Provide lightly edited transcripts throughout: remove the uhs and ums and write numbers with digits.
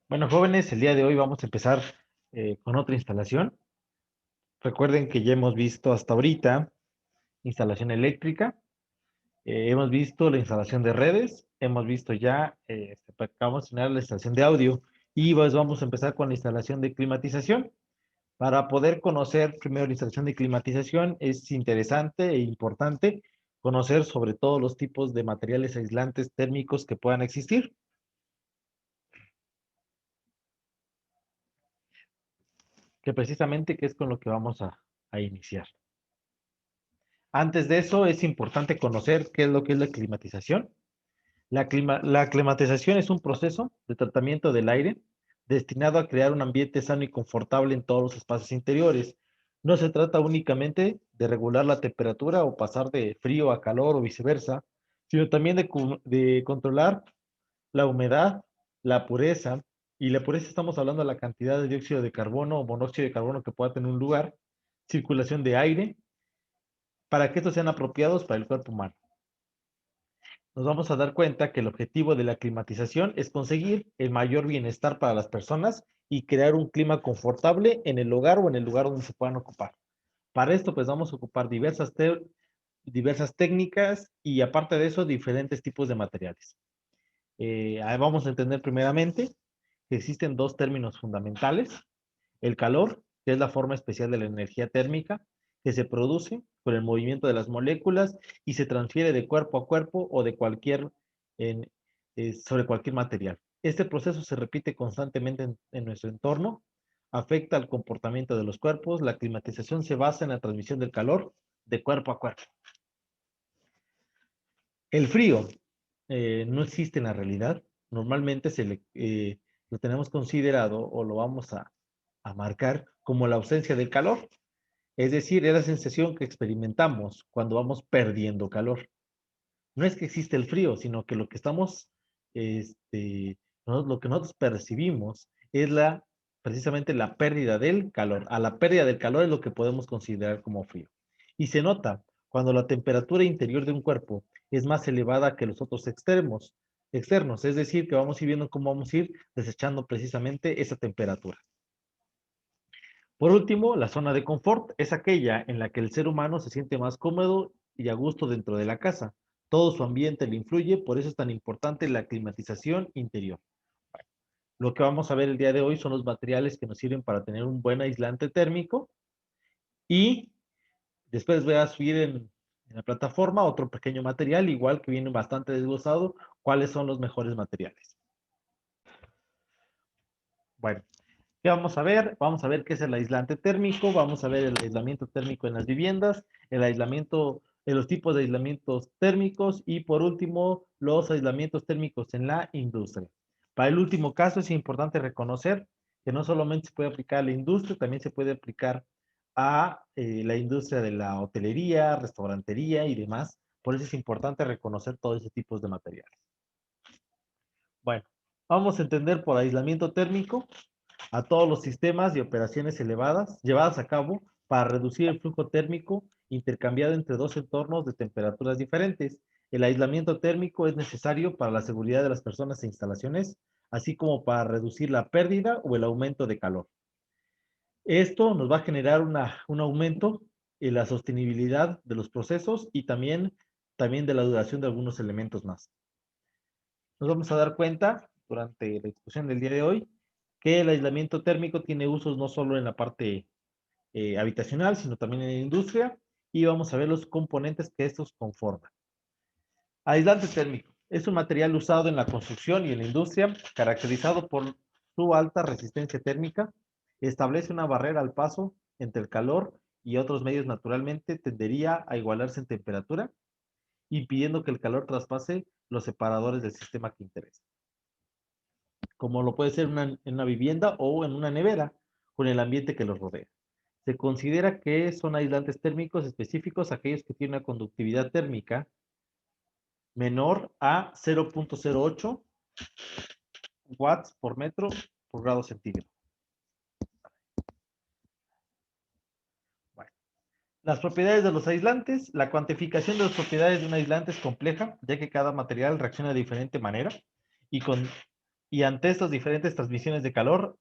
Bueno, jóvenes, el día de hoy vamos a empezar con otra instalación. Recuerden que ya hemos visto hasta ahorita instalación eléctrica, hemos visto la instalación de redes, hemos visto ya, acabamos de enseñar la instalación de audio y pues vamos a empezar con la instalación de climatización. Para poder conocer primero la instalación de climatización es interesante e importante conocer sobre todos los tipos de materiales aislantes térmicos que puedan existir. Que precisamente que es con lo que vamos a iniciar. Antes de eso, es importante conocer qué es lo que es la climatización. La climatización es un proceso de tratamiento del aire destinado a crear un ambiente sano y confortable en todos los espacios interiores. No se trata únicamente de regular la temperatura o pasar de frío a calor o viceversa, sino también de controlar la humedad, la pureza, y la pureza estamos hablando de la cantidad de dióxido de carbono o monóxido de carbono que pueda tener un lugar, circulación de aire, para que estos sean apropiados para el cuerpo humano. Nos vamos a dar cuenta que el objetivo de la climatización es conseguir el mayor bienestar para las personas y crear un clima confortable en el hogar o en el lugar donde se puedan ocupar. Para esto, pues vamos a ocupar diversas técnicas y aparte de eso, diferentes tipos de materiales. Vamos a entender primeramente que existen dos términos fundamentales. El calor, que es la forma especial de la energía térmica, que se produce por el movimiento de las moléculas y se transfiere de cuerpo a cuerpo o de en, sobre cualquier material. Este proceso se repite constantemente en nuestro entorno, afecta al comportamiento de los cuerpos. La climatización se basa en la transmisión del calor de cuerpo a cuerpo. El frío no existe en la realidad. Normalmente lo tenemos considerado o lo vamos a marcar como la ausencia del calor. Es decir, es la sensación que experimentamos cuando vamos perdiendo calor. No es que existe el frío, sino que lo que lo que nosotros percibimos es precisamente la pérdida del calor. A la pérdida del calor es lo que podemos considerar como frío. Y se nota cuando la temperatura interior de un cuerpo es más elevada que los otros externos, es decir, que vamos a ir viendo cómo vamos a ir desechando precisamente esa temperatura. Por último, la zona de confort es aquella en la que el ser humano se siente más cómodo y a gusto dentro de la casa. Todo su ambiente le influye, por eso es tan importante la climatización interior. Lo que vamos a ver el día de hoy son los materiales que nos sirven para tener un buen aislante térmico y después voy a subir en la plataforma otro pequeño material, igual que viene bastante desglosado, cuáles son los mejores materiales. Bueno, ¿qué vamos a ver? Vamos a ver qué es el aislante térmico, vamos a ver el aislamiento térmico en las viviendas, el aislamiento, los tipos de aislamientos térmicos y por último, los aislamientos térmicos en la industria. Para el último caso es importante reconocer que no solamente se puede aplicar a la industria, también se puede aplicar a la industria de la hotelería, restaurantería y demás. Por eso es importante reconocer todos esos tipos de materiales. Bueno, vamos a entender por aislamiento térmico a todos los sistemas y operaciones elevadas llevadas a cabo para reducir el flujo térmico intercambiado entre dos entornos de temperaturas diferentes. El aislamiento térmico es necesario para la seguridad de las personas e instalaciones, así como para reducir la pérdida o el aumento de calor. Esto nos va a generar un aumento en la sostenibilidad de los procesos y también de la duración de algunos elementos más. Nos vamos a dar cuenta durante la discusión del día de hoy que el aislamiento térmico tiene usos no solo en la parte habitacional, sino también en la industria, y vamos a ver los componentes que estos conforman. Aislante térmico. Es un material usado en la construcción y en la industria, caracterizado por su alta resistencia térmica. Establece una barrera al paso entre el calor y otros medios. Naturalmente tendería a igualarse en temperatura, impidiendo que el calor traspase los separadores del sistema que interesa, como lo puede ser en una vivienda o en una nevera, con el ambiente que los rodea. Se considera que son aislantes térmicos específicos aquellos que tienen una conductividad térmica menor a 0.08 watts por metro por grado centígrado. Bueno, las propiedades de los aislantes. La cuantificación de las propiedades de un aislante es compleja, ya que cada material reacciona de diferente manera y con Y ante estas diferentes transmisiones de calor,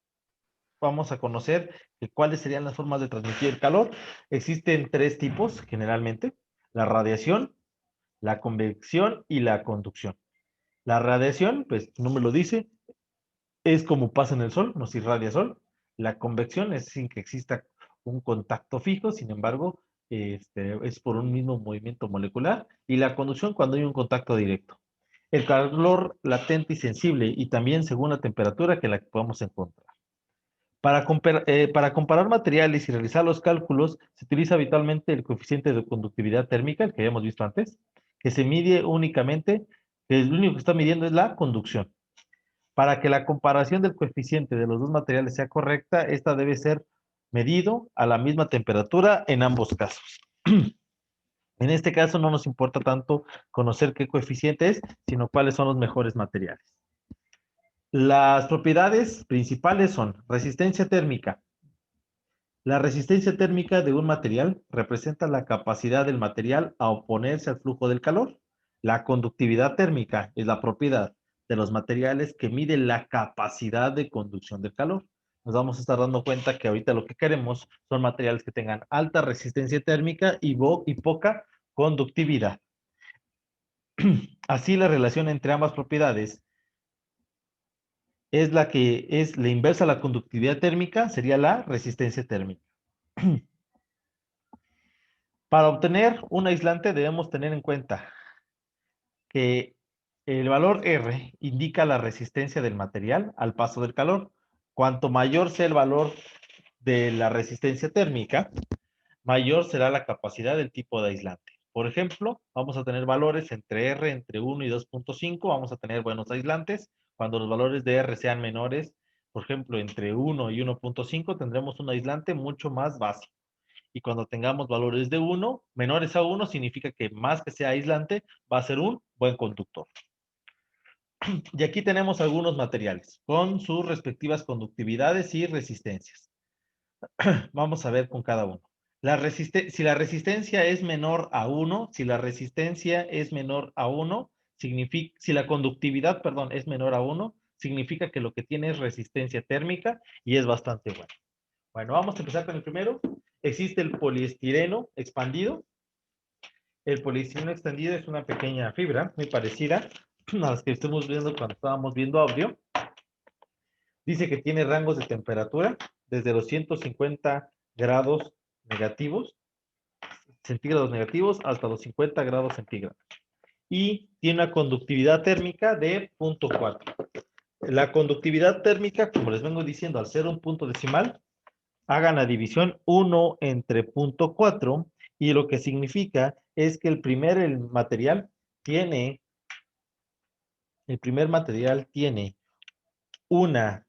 vamos a conocer cuáles serían las formas de transmitir el calor. Existen tres tipos, generalmente: la radiación, la convección y la conducción. La radiación, pues su nombre lo dice, es como pasa en el sol, nos irradia sol. La convección es sin que exista un contacto fijo, sin embargo, es por un mismo movimiento molecular. Y la conducción cuando hay un contacto directo. El calor latente y sensible, y también según la temperatura que la podamos encontrar. Para comparar materiales y realizar los cálculos, se utiliza habitualmente el coeficiente de conductividad térmica, el que habíamos visto antes, que se mide únicamente, que lo único que está midiendo es la conducción. Para que la comparación del coeficiente de los dos materiales sea correcta, esta debe ser medido a la misma temperatura en ambos casos. En este caso no nos importa tanto conocer qué coeficiente es, sino cuáles son los mejores materiales. Las propiedades principales son resistencia térmica. La resistencia térmica de un material representa la capacidad del material a oponerse al flujo del calor. La conductividad térmica es la propiedad de los materiales que mide la capacidad de conducción del calor. Nos vamos a estar dando cuenta que ahorita lo que queremos son materiales que tengan alta resistencia térmica y poca conductividad. Así, la relación entre ambas propiedades es la que es la inversa a la conductividad térmica, sería la resistencia térmica. Para obtener un aislante debemos tener en cuenta que el valor R indica la resistencia del material al paso del calor. Cuanto mayor sea el valor de la resistencia térmica, mayor será la capacidad del tipo de aislante. Por ejemplo, vamos a tener valores entre R, entre 1 y 2.5, vamos a tener buenos aislantes. Cuando los valores de R sean menores, por ejemplo, entre 1 y 1.5, tendremos un aislante mucho más básico. Y cuando tengamos valores de 1, menores a 1, significa que más que sea aislante, va a ser un buen conductor. Y aquí tenemos algunos materiales con sus respectivas conductividades y resistencias. Vamos a ver con cada uno. Si la resistencia es menor a 1, si la resistencia es menor a 1, si la conductividad, perdón, es menor a 1, significa que lo que tiene es resistencia térmica y es bastante bueno. Bueno, vamos a empezar con el primero. Existe el poliestireno expandido. El poliestireno extendido es una pequeña fibra muy parecida a las que estuvimos viendo cuando estábamos viendo audio. Dice que tiene rangos de temperatura desde los 150 grados negativos, centígrados negativos, hasta los 50 grados centígrados. Y tiene una conductividad térmica de 0.4. La conductividad térmica, como les vengo diciendo, al ser un punto decimal, hagan la división 1 entre 0.4, y lo que significa es que el primer material tiene una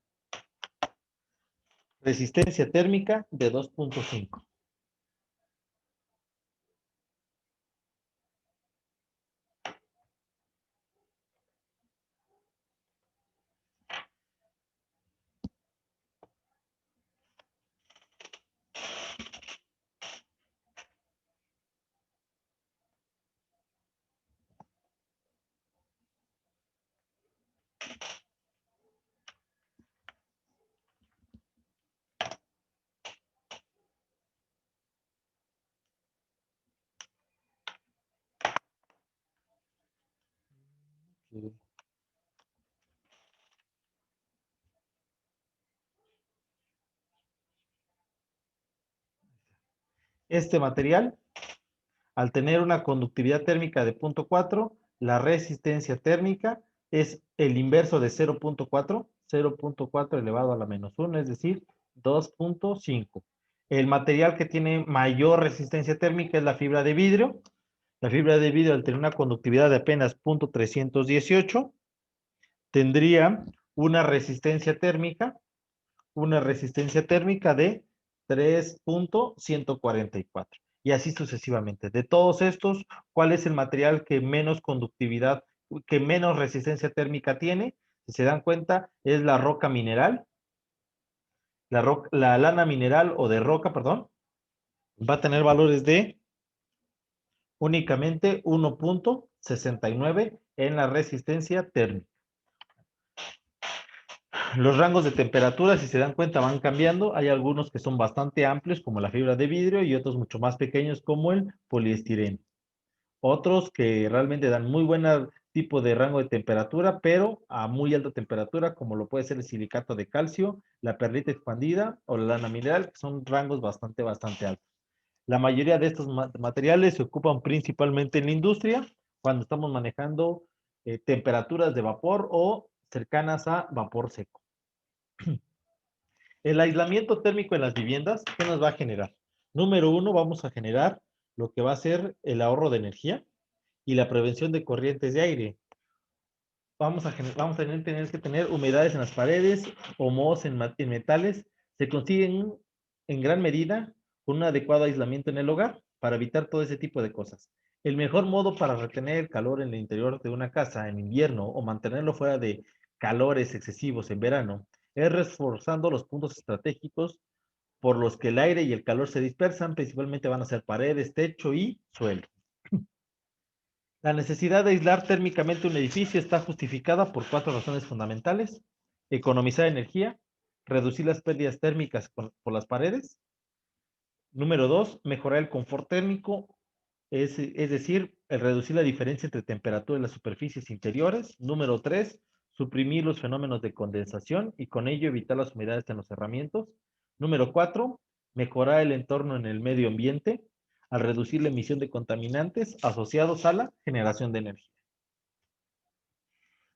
resistencia térmica de 2.5. Este material, al tener una conductividad térmica de 0.4, la resistencia térmica es el inverso de 0.4, 0.4 elevado a la menos 1, es decir, 2.5. El material que tiene mayor resistencia térmica es la fibra de vidrio. La fibra de vidrio, al tener una conductividad de apenas 0.318, tendría una resistencia térmica de 3.144. Y así sucesivamente. De todos estos, ¿cuál es el material que menos conductividad, que menos resistencia térmica tiene? Si se dan cuenta, es la roca mineral. La lana mineral o de roca, perdón, va a tener valores de únicamente 1.69 en la resistencia térmica. Los rangos de temperatura, si se dan cuenta, van cambiando. Hay algunos que son bastante amplios, como la fibra de vidrio, y otros mucho más pequeños, como el poliestireno. Otros que realmente dan muy buen tipo de rango de temperatura, pero a muy alta temperatura, como lo puede ser el silicato de calcio, la perlita expandida o la lana mineral, que son rangos bastante altos. La mayoría de estos materiales se ocupan principalmente en la industria, cuando estamos manejando temperaturas de vapor o cercanas a vapor seco. El aislamiento térmico en las viviendas, ¿qué nos va a generar? Número uno, vamos a generar lo que va a ser el ahorro de energía y la prevención de corrientes de aire. Vamos a tener que tener humedades en las paredes o mohos en metales. Se consiguen en gran medida con un adecuado aislamiento en el hogar para evitar todo ese tipo de cosas. El mejor modo para retener el calor en el interior de una casa en invierno o mantenerlo fuera de calores excesivos en verano es reforzando los puntos estratégicos por los que el aire y el calor se dispersan. Principalmente van a ser paredes, techo y suelo. La necesidad de aislar térmicamente un edificio está justificada por 4 razones fundamentales: economizar energía, reducir las pérdidas térmicas por las paredes. Número 2, mejorar el confort térmico, es decir, el reducir la diferencia entre temperatura en las superficies interiores. Número 3, suprimir los fenómenos de condensación y con ello evitar las humedades en los cerramientos. Número 4, mejorar el entorno en el medio ambiente al reducir la emisión de contaminantes asociados a la generación de energía.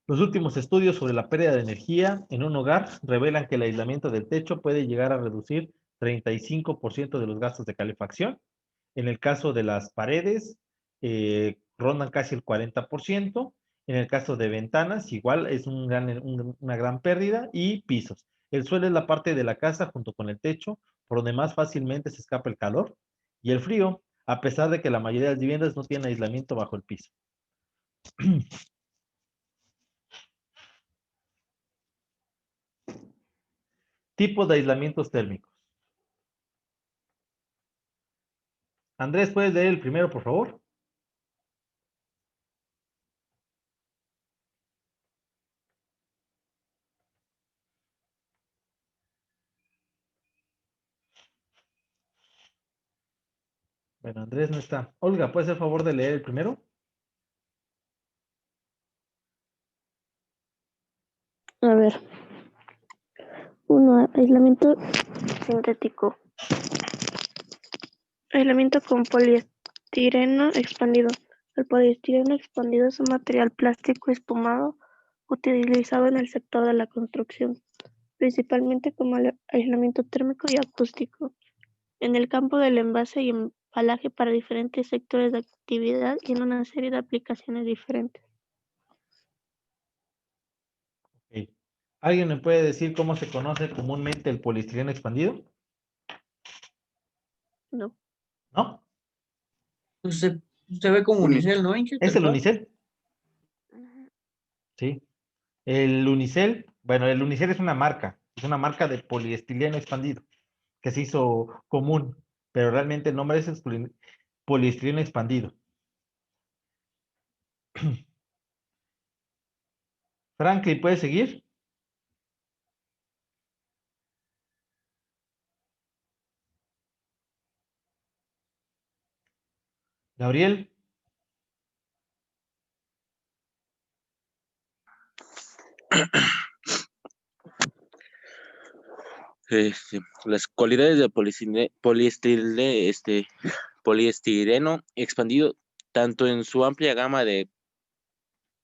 Los últimos estudios sobre la pérdida de energía en un hogar revelan que el aislamiento del techo puede llegar a reducir 35% de los gastos de calefacción. En el caso de las paredes, rondan casi el 40%. En el caso de ventanas, igual es una gran pérdida. Y pisos. El suelo es la parte de la casa junto con el techo por donde más fácilmente se escapa el calor y el frío, a pesar de que la mayoría de las viviendas no tienen aislamiento bajo el piso. Tipos de aislamientos térmicos. Andrés, ¿puedes leer el primero, por favor? Bueno, Andrés no está. Olga, ¿puedes hacer favor de leer el primero? A ver, uno, aislamiento sintético. Aislamiento con poliestireno expandido. El poliestireno expandido es un material plástico espumado utilizado en el sector de la construcción, principalmente como aislamiento térmico y acústico, en el campo del envase y embalaje para diferentes sectores de actividad y en una serie de aplicaciones diferentes. Ok. ¿Alguien me puede decir cómo se conoce comúnmente el poliestireno expandido? No. ¿No? Pues se ve como unicel, ¿no, Inge? ¿Es Tal el cual. unicel? Sí. El unicel, bueno, el unicel es una marca de poliestireno expandido que se hizo común, pero realmente el nombre es poliestireno expandido. Franklin, ¿puedes seguir? Gabriel. Las cualidades del poliestireno expandido, tanto en su amplia gama de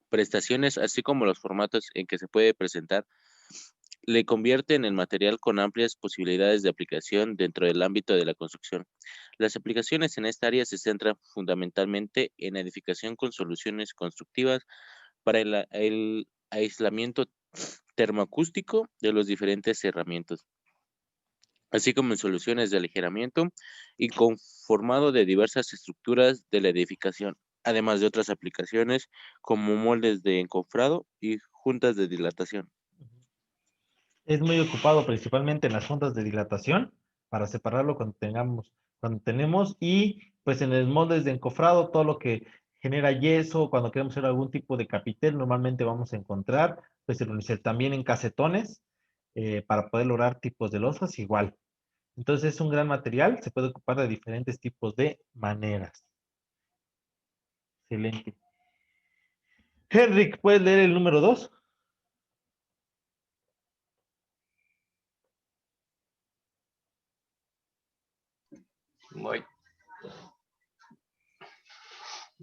prestaciones, así como los formatos en que se puede presentar, le convierten en material con amplias posibilidades de aplicación dentro del ámbito de la construcción. Las aplicaciones en esta área se centran fundamentalmente en edificación con soluciones constructivas para el aislamiento termoacústico de los diferentes cerramientos, así como en soluciones de aligeramiento y conformado de diversas estructuras de la edificación, además de otras aplicaciones como moldes de encofrado y juntas de dilatación. Es muy ocupado principalmente en las juntas de dilatación para separarlo cuando tenemos, y pues en los moldes de encofrado, todo lo que genera yeso, cuando queremos hacer algún tipo de capitel, normalmente vamos a encontrar pues el unicel. También en casetones, para poder lograr tipos de losas igual. Entonces es un gran material, se puede ocupar de diferentes tipos de maneras. Excelente. Henrik, ¿puedes leer el número 2? Voy.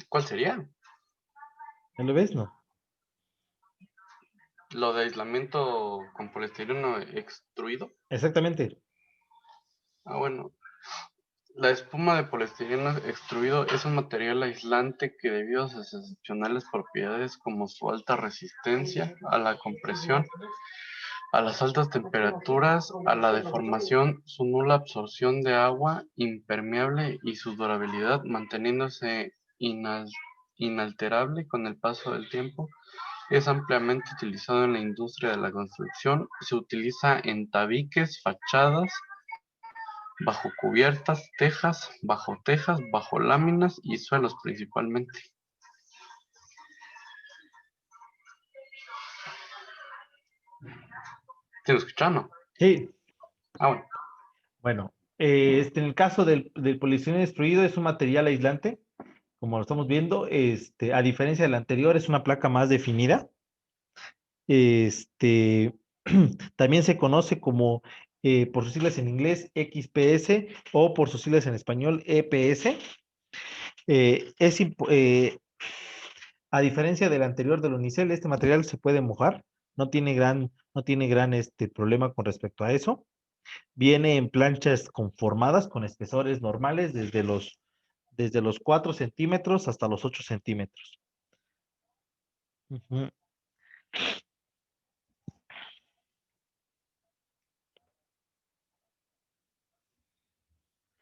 ¿Cuál sería? ¿Ya lo ves? No. Lo de aislamiento con poliestireno extruido. Exactamente. Bueno. La espuma de poliestireno extruido es un material aislante que, debido a sus excepcionales propiedades como su alta resistencia a la compresión, a las altas temperaturas, a la deformación, su nula absorción de agua, impermeable y su durabilidad, manteniéndose inalterable con el paso del tiempo, es ampliamente utilizado en la industria de la construcción. Se utiliza en tabiques, fachadas, bajo cubiertas, tejas, bajo láminas y suelos principalmente. ¿Estoy escuchando? Sí. Bueno. Bueno, en el caso del poliestireno extruido es un material aislante, como lo estamos viendo, a diferencia del anterior, es una placa más definida. También se conoce como, por sus siglas en inglés, XPS o por sus siglas en español, EPS. A diferencia del anterior del unicel, este material se puede mojar, no tiene gran problema con respecto a eso. Viene en planchas conformadas con espesores normales desde los 4 centímetros hasta los 8 centímetros. Ujú.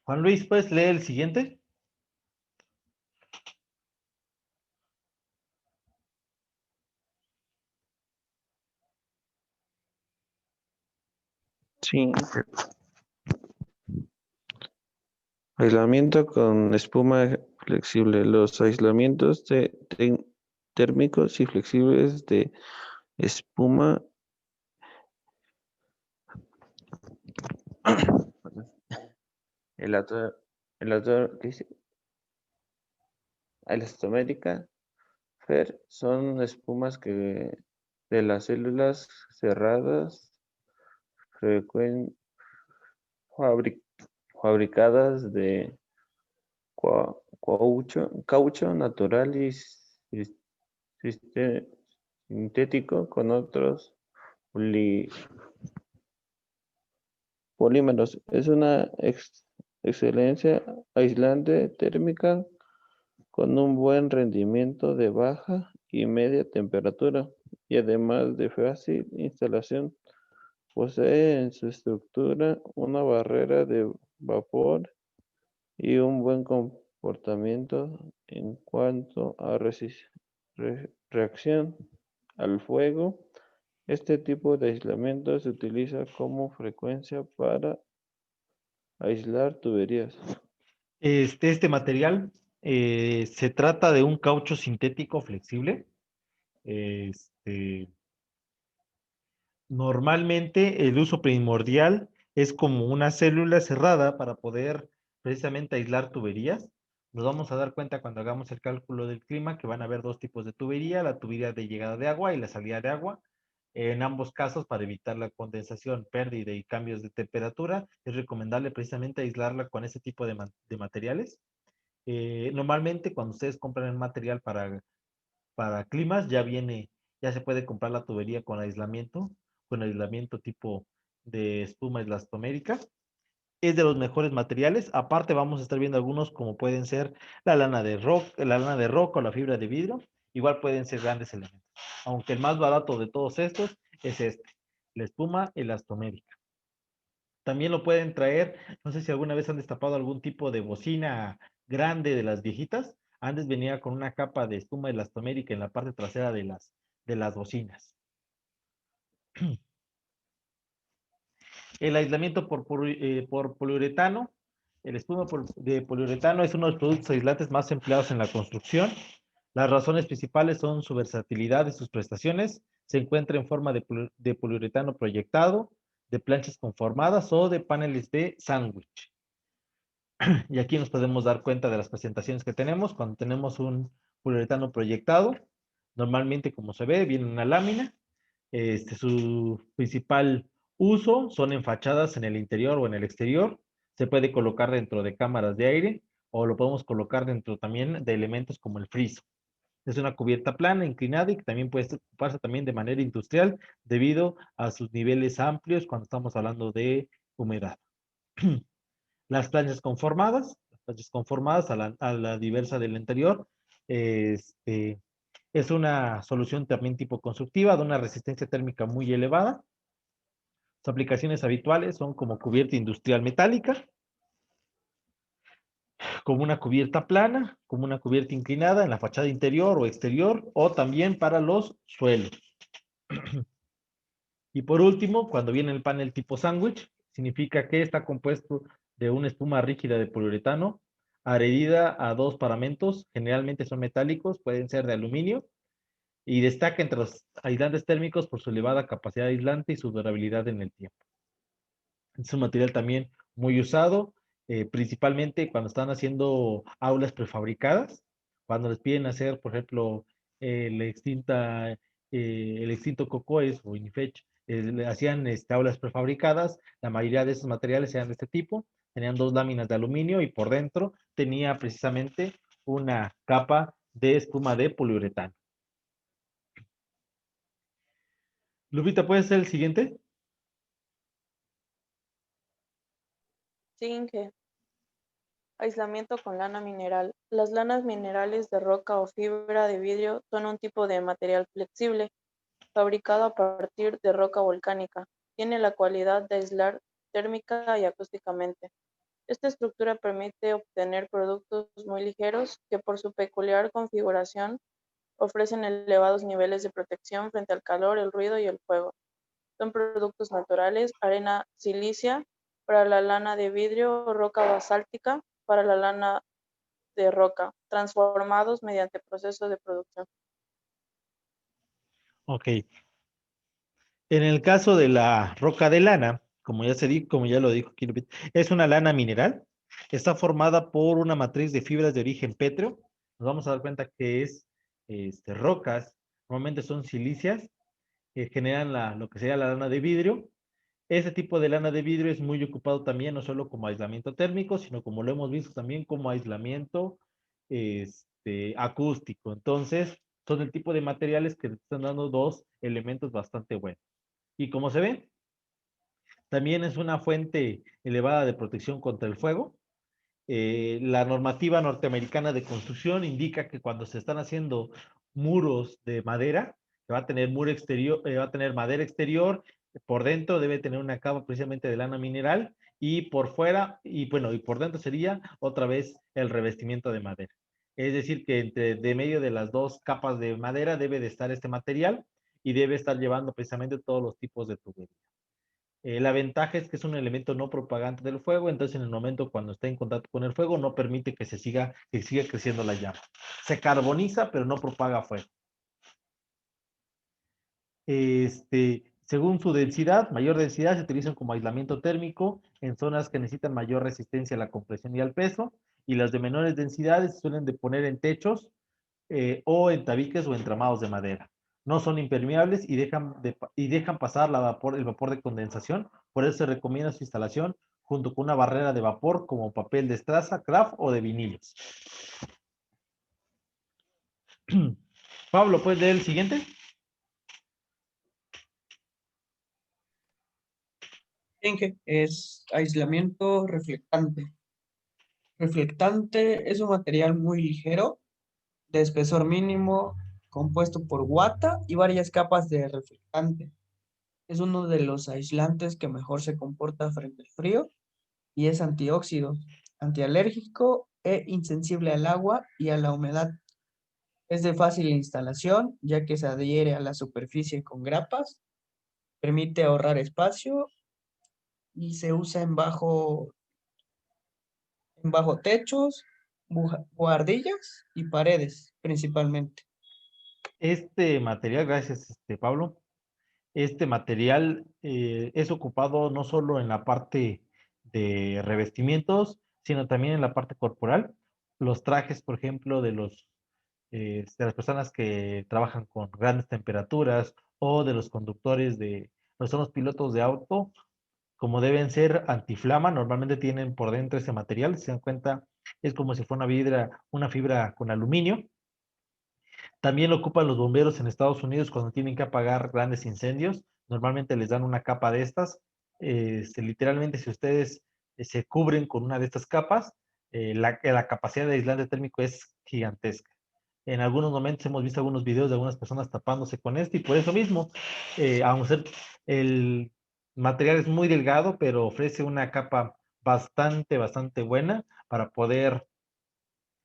Juan Luis, ¿puedes leer el siguiente? Sí. Aislamiento con espuma flexible. Los aislamientos térmicos y flexibles de espuma elastomérica FER son espumas que de las células cerradas fabricadas de caucho natural y sintético con otros polímeros. Es una excelencia aislante térmica con un buen rendimiento de baja y media temperatura, y además de fácil instalación, posee en su estructura una barrera de vapor y un buen comportamiento en cuanto a reacción al fuego. Este tipo de aislamiento se utiliza como frecuencia para aislar tuberías. Este material se trata de un caucho sintético flexible. Normalmente el uso primordial es como una célula cerrada para poder precisamente aislar tuberías. Nos vamos a dar cuenta cuando hagamos el cálculo del clima que van a haber dos tipos de tubería, la tubería de llegada de agua y la salida de agua. En ambos casos, para evitar la condensación, pérdida y cambios de temperatura, es recomendable precisamente aislarla con ese tipo de materiales. Normalmente cuando ustedes compran el material para climas, ya se puede comprar la tubería con aislamiento tipo de espuma elastomérica. Es de los mejores materiales. Aparte vamos a estar viendo algunos como pueden ser la lana de roca o la fibra de vidrio. Igual pueden ser grandes elementos. Aunque el más barato de todos estos es la espuma elastomérica. También lo pueden traer, no sé si alguna vez han destapado algún tipo de bocina grande de las viejitas. Antes venía con una capa de espuma elastomérica en la parte trasera de las bocinas. El aislamiento por poliuretano. El espuma de poliuretano es uno de los productos aislantes más empleados en la construcción. Las razones principales son su versatilidad y sus prestaciones. Se encuentra en forma de poliuretano proyectado, de planchas conformadas o de paneles de sándwich. Y aquí nos podemos dar cuenta de las presentaciones que tenemos. Cuando tenemos un poliuretano proyectado, normalmente, como se ve, viene una lámina. Su principal uso son en fachadas en el interior o en el exterior. Se puede colocar dentro de cámaras de aire o lo podemos colocar dentro también de elementos como el friso. Es una cubierta plana, inclinada y que también puede ocuparse también de manera industrial debido a sus niveles amplios cuando estamos hablando de humedad. Las planchas conformadas a la diversa del anterior, es una solución también tipo constructiva de una resistencia térmica muy elevada. Sus aplicaciones habituales son como cubierta industrial metálica, como una cubierta plana, como una cubierta inclinada en la fachada interior o exterior, o también para los suelos. Y por último, cuando viene el panel tipo sándwich, significa que está compuesto de una espuma rígida de poliuretano adherida a dos paramentos, generalmente son metálicos, pueden ser de aluminio, y destaca entre los aislantes térmicos por su elevada capacidad aislante y su durabilidad en el tiempo. Es un material también muy usado, principalmente cuando están haciendo aulas prefabricadas, cuando les piden hacer, por ejemplo, el extinto COCOES o INIFECH, le hacían aulas prefabricadas, la mayoría de esos materiales eran de este tipo, tenían dos láminas de aluminio y por dentro tenía precisamente una capa de espuma de poliuretano. Lupita, ¿puedes ser el siguiente? Zinc. Aislamiento con lana mineral. Las lanas minerales de roca o fibra de vidrio son un tipo de material flexible, fabricado a partir de roca volcánica. Tiene la cualidad de aislar térmica y acústicamente. Esta estructura permite obtener productos muy ligeros que por su peculiar configuración ofrecen elevados niveles de protección frente al calor, el ruido y el fuego. Son productos naturales, arena silicia para la lana de vidrio o roca basáltica para la lana de roca, transformados mediante procesos de producción. Ok. En el caso de la roca de lana, como ya lo dijo aquí, es una lana mineral. Está formada por una matriz de fibras de origen pétreo. Nos vamos a dar cuenta que es rocas, normalmente son silicias, que generan lo que sería la lana de vidrio. Ese tipo de lana de vidrio es muy ocupado también, no solo como aislamiento térmico, sino como lo hemos visto también como aislamiento acústico. Entonces, son el tipo de materiales que están dando dos elementos bastante buenos. Y como se ve, también es una fuente elevada de protección contra el fuego. La normativa norteamericana de construcción indica que cuando se están haciendo muros de madera, que va a tener muro exterior, va a tener madera exterior, por dentro debe tener una capa precisamente de lana mineral y por fuera, y bueno, y por dentro sería otra vez el revestimiento de madera. Es decir, que de medio de las dos capas de madera debe de estar este material y debe estar llevando precisamente todos los tipos de tubería. La ventaja es que es un elemento no propagante del fuego, entonces en el momento cuando está en contacto con el fuego no permite que siga creciendo la llama. Se carboniza, pero no propaga fuego. Según su densidad, mayor densidad, se utilizan como aislamiento térmico en zonas que necesitan mayor resistencia a la compresión y al peso, y las de menores densidades se suelen de poner en techos o en tabiques o entramados de madera. No son impermeables y dejan pasar el vapor de condensación. Por eso se recomienda su instalación junto con una barrera de vapor como papel de estraza, craft o de vinilos. Pablo, ¿puedes leer el siguiente? Zinc es aislamiento reflectante. Reflectante es un material muy ligero, de espesor mínimo, compuesto por guata y varias capas de reflectante. Es uno de los aislantes que mejor se comporta frente al frío y es antióxido, antialérgico e insensible al agua y a la humedad. Es de fácil instalación, ya que se adhiere a la superficie con grapas, permite ahorrar espacio y se usa en bajo techos, buhardillas y paredes principalmente. Este material, gracias Pablo, Este material es ocupado no solo en la parte de revestimientos, sino también en la parte corporal. Los trajes, por ejemplo, de las personas que trabajan con grandes temperaturas o de los conductores son los pilotos de auto, como deben ser antiflama, normalmente tienen por dentro ese material, si se dan cuenta, es como si fuera una fibra con aluminio. También lo ocupan los bomberos en Estados Unidos cuando tienen que apagar grandes incendios. Normalmente les dan una capa de estas. Literalmente, si ustedes se cubren con una de estas capas, la capacidad de aislante térmico es gigantesca. En algunos momentos hemos visto algunos videos de algunas personas tapándose con esto y por eso mismo, aunque el material es muy delgado, pero ofrece una capa bastante buena para poder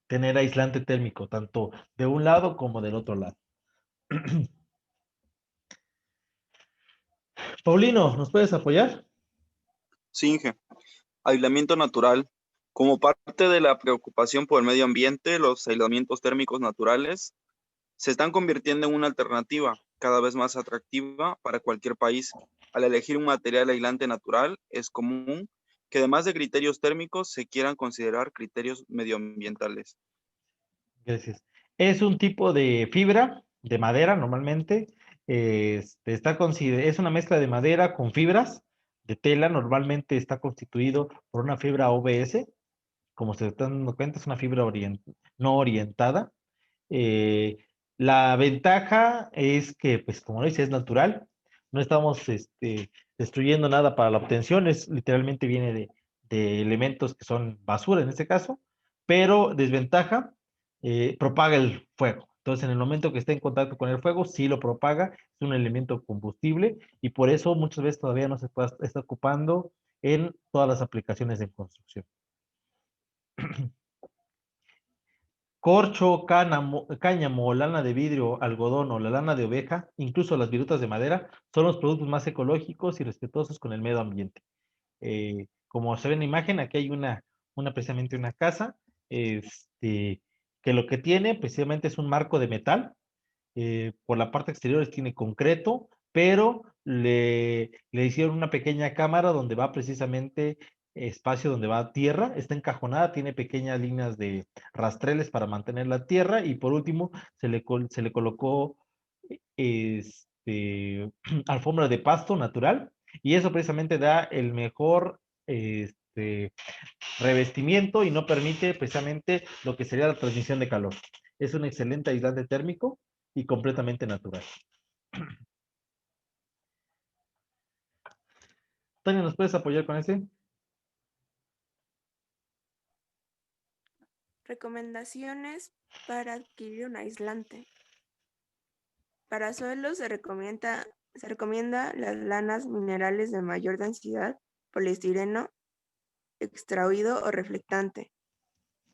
tener aislante térmico, tanto de un lado como del otro lado. Paulino, ¿nos puedes apoyar? Sí, Inge. Aislamiento natural. Como parte de la preocupación por el medio ambiente, los aislamientos térmicos naturales se están convirtiendo en una alternativa cada vez más atractiva para cualquier país. Al elegir un material aislante natural, es común que además de criterios térmicos se quieran considerar criterios medioambientales. Gracias. Es un tipo de fibra de madera normalmente. Es una mezcla de madera con fibras de tela. Normalmente está constituido por una fibra OBS. Como se están dando cuenta, es una fibra no orientada. Eh, la ventaja es que, pues, como lo dice, es natural. No estamos destruyendo nada para la obtención. Literalmente viene de elementos que son basura en este caso. Pero desventaja, propaga el fuego. Entonces, en el momento que esté en contacto con el fuego, sí lo propaga. Es un elemento combustible y por eso muchas veces todavía no se está ocupando en todas las aplicaciones de construcción. Corcho, cáñamo, lana de vidrio, algodón o la lana de oveja, incluso las virutas de madera, son los productos más ecológicos y respetuosos con el medio ambiente. Como se ve en la imagen, aquí hay precisamente una casa, que lo que tiene precisamente es un marco de metal. Por la parte exterior tiene concreto, pero le hicieron una pequeña cámara donde va precisamente espacio donde va tierra, está encajonada, tiene pequeñas líneas de rastreles para mantener la tierra y por último se le colocó alfombra de pasto natural y eso precisamente da el mejor revestimiento y no permite precisamente lo que sería la transmisión de calor. Es un excelente aislante térmico y completamente natural. Tania, ¿nos puedes apoyar con ese? Recomendaciones para adquirir un aislante. Para suelos se recomienda las lanas minerales de mayor densidad, poliestireno, extraído o reflectante.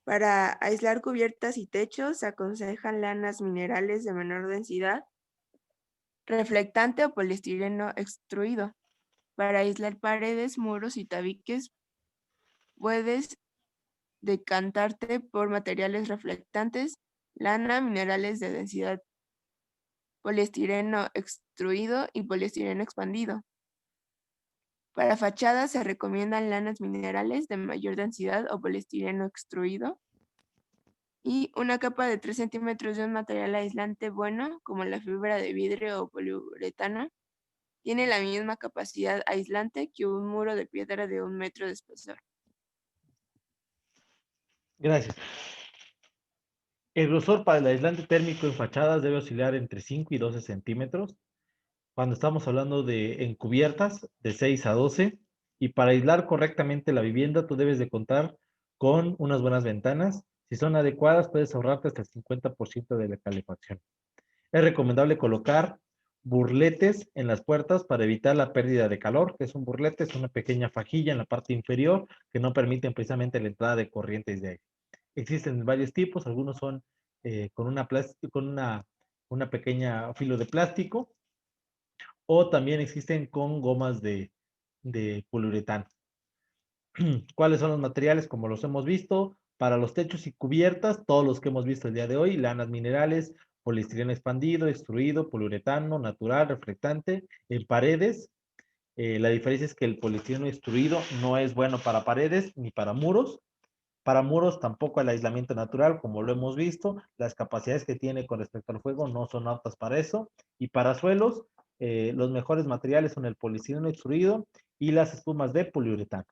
Para aislar cubiertas y techos se aconsejan lanas minerales de menor densidad, reflectante o poliestireno extruido. Para aislar paredes, muros y tabiques puedes decantarte por materiales reflectantes, lana, minerales de densidad, poliestireno extruido y poliestireno expandido. Para fachadas se recomiendan lanas minerales de mayor densidad o poliestireno extruido y una capa de 3 centímetros de un material aislante bueno, como la fibra de vidrio o poliuretano, tiene la misma capacidad aislante que un muro de piedra de 1 metro de espesor. Gracias. El grosor para el aislante térmico en fachadas debe oscilar entre 5 y 12 centímetros. Cuando estamos hablando de encubiertas, de 6 a 12. Y para aislar correctamente la vivienda, tú debes de contar con unas buenas ventanas. Si son adecuadas, puedes ahorrarte hasta el 50% de la calefacción. Es recomendable colocar burletes en las puertas para evitar la pérdida de calor. Que es un burlete? Es una pequeña fajilla en la parte inferior que no permiten precisamente la entrada de corrientes de aire. Existen varios tipos, algunos son con una pequeña filo de plástico o también existen con gomas de poliuretano. ¿Cuáles son los materiales? Como los hemos visto, para los techos y cubiertas, todos los que hemos visto el día de hoy, lanas minerales, poliestireno expandido, extruido, poliuretano, natural, reflectante. En paredes, la diferencia es que el poliestireno extruido no es bueno para paredes ni para muros. Para muros tampoco el aislamiento natural, como lo hemos visto, las capacidades que tiene con respecto al fuego no son aptas para eso. Y para suelos, los mejores materiales son el poliestireno extruido y las espumas de poliuretano.